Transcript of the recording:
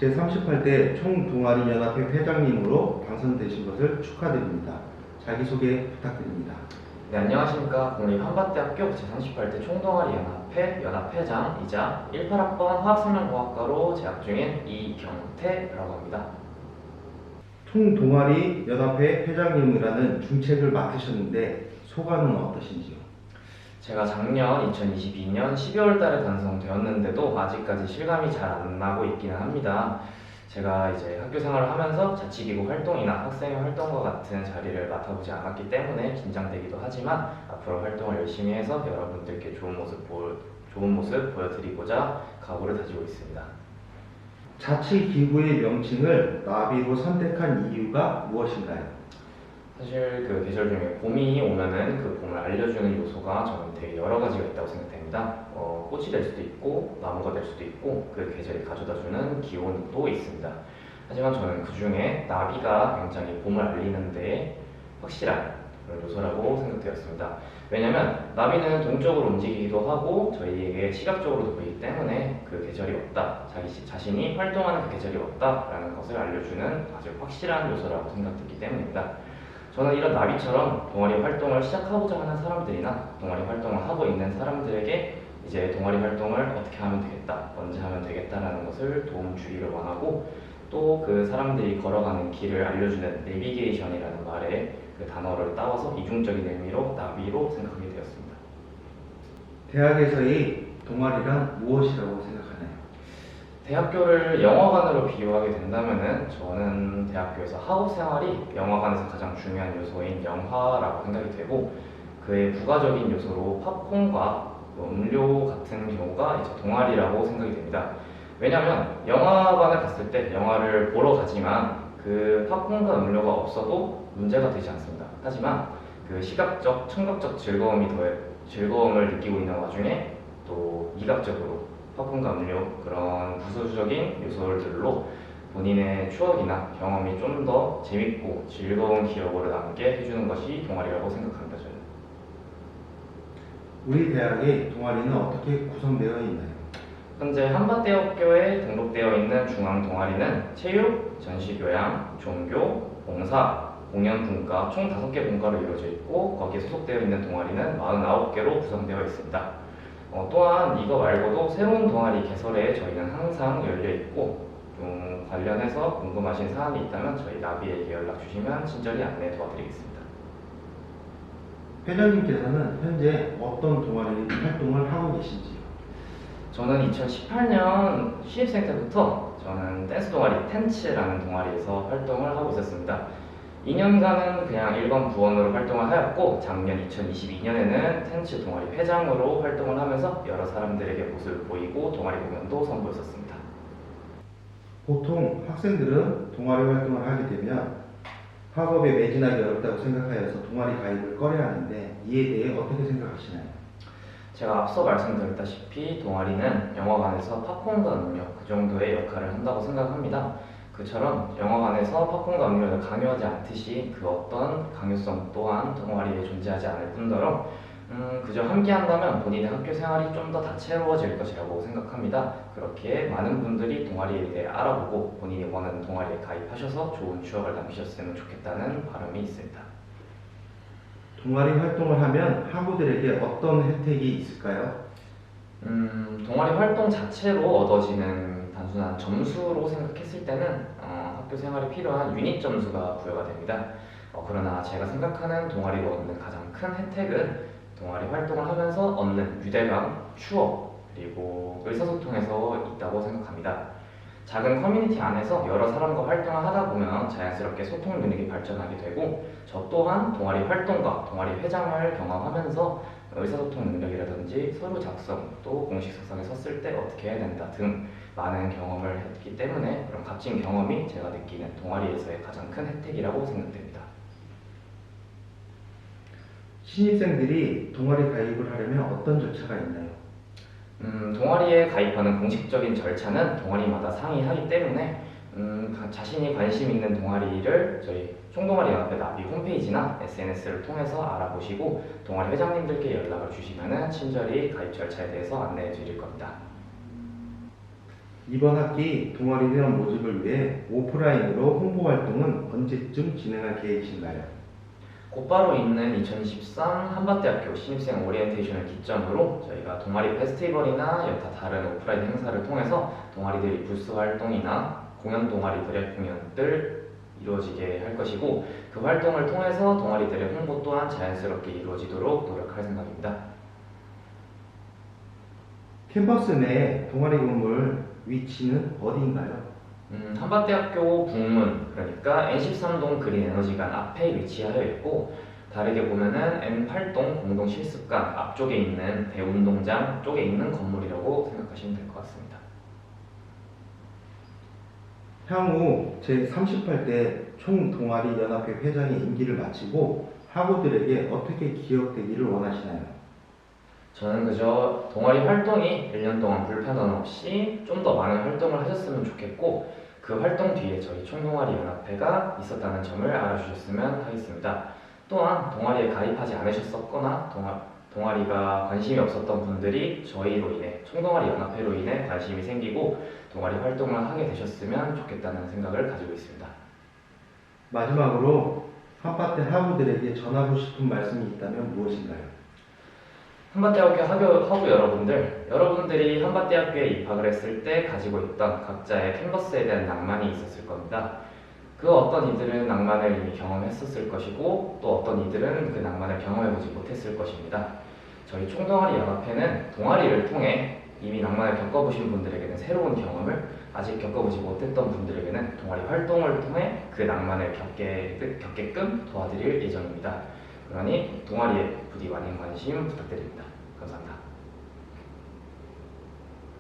제38대 총동아리연합회 회장님으로 당선되신 것을 축하드립니다. 자기소개 부탁드립니다. 네, 안녕하십니까. 국립한밭대학교 제38대 총동아리연합회 연합회장이자 18학번 화학생명공학과로 재학 중인 이경태라고 합니다. 총동아리연합회 회장님이라는 중책을 맡으셨는데 소감은 어떠신지요? 제가 작년 2022년 12월 달에 당선되었는데도 아직까지 실감이 잘 안 나고 있기는 합니다. 제가 이제 학교 생활을 하면서 자치기구 활동이나 학생회 활동과 같은 자리를 맡아보지 않았기 때문에 긴장되기도 하지만 앞으로 활동을 열심히 해서 여러분들께 좋은 모습 보여드리고자 각오를 다지고 있습니다. 자치기구의 명칭을 나비로 선택한 이유가 무엇인가요? 사실 그 계절 중에 봄이 오면은 그 봄을 알려주는 요소가 저는 되게 여러 가지가 있다고 생각됩니다. 꽃이 될 수도 있고 나무가 될 수도 있고 그 계절이 가져다주는 기온도 있습니다. 하지만 저는 그 중에 나비가 굉장히 봄을 알리는 데 확실한 그런 요소라고 생각되었습니다. 왜냐면 나비는 동적으로 움직이기도 하고 저희에게 시각적으로도 보이기 때문에 그 계절이 왔다, 자신이 활동하는 그 계절이 왔다라는 것을 알려주는 아주 확실한 요소라고 생각되기 때문입니다. 저는 이런 나비처럼 동아리 활동을 시작하고자 하는 사람들이나 동아리 활동을 하고 있는 사람들에게 이제 동아리 활동을 어떻게 하면 되겠다, 언제 하면 되겠다라는 것을 도움 주기를 원하고 또 그 사람들이 걸어가는 길을 알려주는 내비게이션이라는 말의 그 단어를 따와서 이중적인 의미로 나비로 생각하게 되었습니다. 대학에서의 동아리란 무엇이라고 생각하나요? 대학교를 영화관으로 비유하게 된다면은 저는 대학교에서 학업 생활이 영화관에서 가장 중요한 요소인 영화라고 생각이 되고 그의 부가적인 요소로 팝콘과 음료 같은 경우가 이제 동아리라고 생각이 됩니다. 왜냐하면 영화관을 갔을 때 영화를 보러 가지만 그 팝콘과 음료가 없어도 문제가 되지 않습니다. 하지만 그 시각적, 청각적 즐거움을 느끼고 있는 와중에 또 미각적으로 팝콘과 음료 그런 부수적인 요소들로 본인의 추억이나 경험이 좀 더 재밌고 즐거운 기억으로 남게 해주는 것이 동아리라고 생각합니다. 저는. 우리 대학의 동아리는 어떻게 구성되어 있나요? 현재 한밭대학교에 등록되어 있는 중앙 동아리는 체육, 전시교양, 종교, 봉사, 공연분과 총 5개 분과로 이루어져 있고 거기에 소속되어 있는 동아리는 49개로 구성되어 있습니다. 또한 이거 말고도 새로운 동아리 개설에 저희는 항상 열려 있고 좀 관련해서 궁금하신 사항이 있다면 저희 나비에게 연락 주시면 친절히 안내 도와드리겠습니다. 회장님께서는 현재 어떤 동아리 활동을 하고 계신지요? 저는 2018년 신입생 때부터 저는 댄스 동아리 텐츠라는 동아리에서 활동을 하고 있었습니다. 2년간은 그냥 일반 부원으로 활동을 하였고 작년 2022년에는 텐츠 동아리 회장으로 활동을 하면서 여러 사람들에게 모습을 보이고 동아리 공연도 선보였었습니다. 보통 학생들은 동아리 활동을 하게 되면 학업에 매진하기 어렵다고 생각하여서 동아리 가입을 꺼려 하는데 이에 대해 어떻게 생각하시나요? 제가 앞서 말씀드렸다시피 동아리는 영화관에서 팝콘과 음료 그 정도의 역할을 한다고 생각합니다. 그처럼 영화관에서 팝콘과 음료를 강요하지 않듯이 그 어떤 강요성 또한 동아리에 존재하지 않을 뿐더러 그저 함께 한다면 본인의 학교 생활이 좀 더 다채로워질 것이라고 생각합니다. 그렇게 많은 분들이 동아리에 대해 알아보고 본인이 원하는 동아리에 가입하셔서 좋은 추억을 남기셨으면 좋겠다는 바람이 있습니다. 동아리 활동을 하면 학우들에게 어떤 혜택이 있을까요? 동아리 활동 자체로 얻어지는 단순한 점수로 생각했을 때는 학교 생활에 필요한 유닛 점수가 부여가 됩니다. 그러나 제가 생각하는 동아리로 얻는 가장 큰 혜택은 동아리 활동을 하면서 얻는 유대감, 추억, 그리고 의사소통에서 있다고 생각합니다. 작은 커뮤니티 안에서 여러 사람과 활동을 하다 보면 자연스럽게 소통 능력이 발전하게 되고 저 또한 동아리 활동과 동아리 회장을 경험하면서 의사소통 능력이라든지 서류 작성, 또 공식 석상에 섰을 때 어떻게 해야 된다 등 많은 경험을 했기 때문에 그런 값진 경험이 제가 느끼는 동아리에서의 가장 큰 혜택이라고 생각됩니다. 신입생들이 동아리 가입을 하려면 어떤 절차가 있나요? 동아리에 가입하는 공식적인 절차는 동아리마다 상이하기 때문에 자신이 관심 있는 동아리를 저희 총동아리 연합회 나비 홈페이지나 SNS를 통해서 알아보시고 동아리 회장님들께 연락을 주시면 친절히 가입 절차에 대해서 안내해 드릴 겁니다. 이번 학기 동아리 회원 모집을 위해 오프라인으로 홍보 활동은 언제쯤 진행할 계획이신가요? 곧바로 있는 2023 한밭대학교 신입생 오리엔테이션을 기점으로 저희가 동아리 페스티벌이나 여타 다른 오프라인 행사를 통해서 동아리들이 부스 활동이나 공연 동아리들의 공연들 이루어지게 할 것이고, 그 활동을 통해서 동아리들의 홍보 또한 자연스럽게 이루어지도록 노력할 생각입니다. 캠퍼스 내 동아리 건물 위치는 어디인가요? 한밭대학교 북문, 그러니까 N13동 그린 에너지관 앞에 위치하여 있고, 다르게 보면은 N8동 공동 실습관 앞쪽에 있는 대운동장 쪽에 있는 건물이라고 생각하시면 될 것 같습니다. 향후 제38대 총동아리 연합회 회장의 임기를 마치고 학우들에게 어떻게 기억되기를 원하시나요? 저는 그저 동아리 활동이 1년 동안 불편함 없이 좀 더 많은 활동을 하셨으면 좋겠고, 그 활동 뒤에 저희 총동아리 연합회가 있었다는 점을 알아주셨으면 하겠습니다. 또한 동아리에 가입하지 않으셨었거나 동아리가 관심이 없었던 분들이 저희로 인해, 총동아리 연합회로 인해 관심이 생기고 동아리 활동을 하게 되셨으면 좋겠다는 생각을 가지고 있습니다. 마지막으로 한밭대 학우들에게 전하고 싶은 말씀이 있다면 무엇인가요? 한밭대학교 학우 여러분들이 한밭대학교에 입학을 했을 때 가지고 있던 각자의 캠퍼스에 대한 낭만이 있었을 겁니다. 그 어떤 이들은 낭만을 이미 경험했었을 것이고, 또 어떤 이들은 그 낭만을 경험해보지 못했을 것입니다. 저희 총동아리 연합회는 동아리를 통해 이미 낭만을 겪어보신 분들에게는 새로운 경험을, 아직 겪어보지 못했던 분들에게는 동아리 활동을 통해 그 낭만을 겪게끔 도와드릴 예정입니다. 그러니 동아리에 부디 많은 관심 부탁드립니다.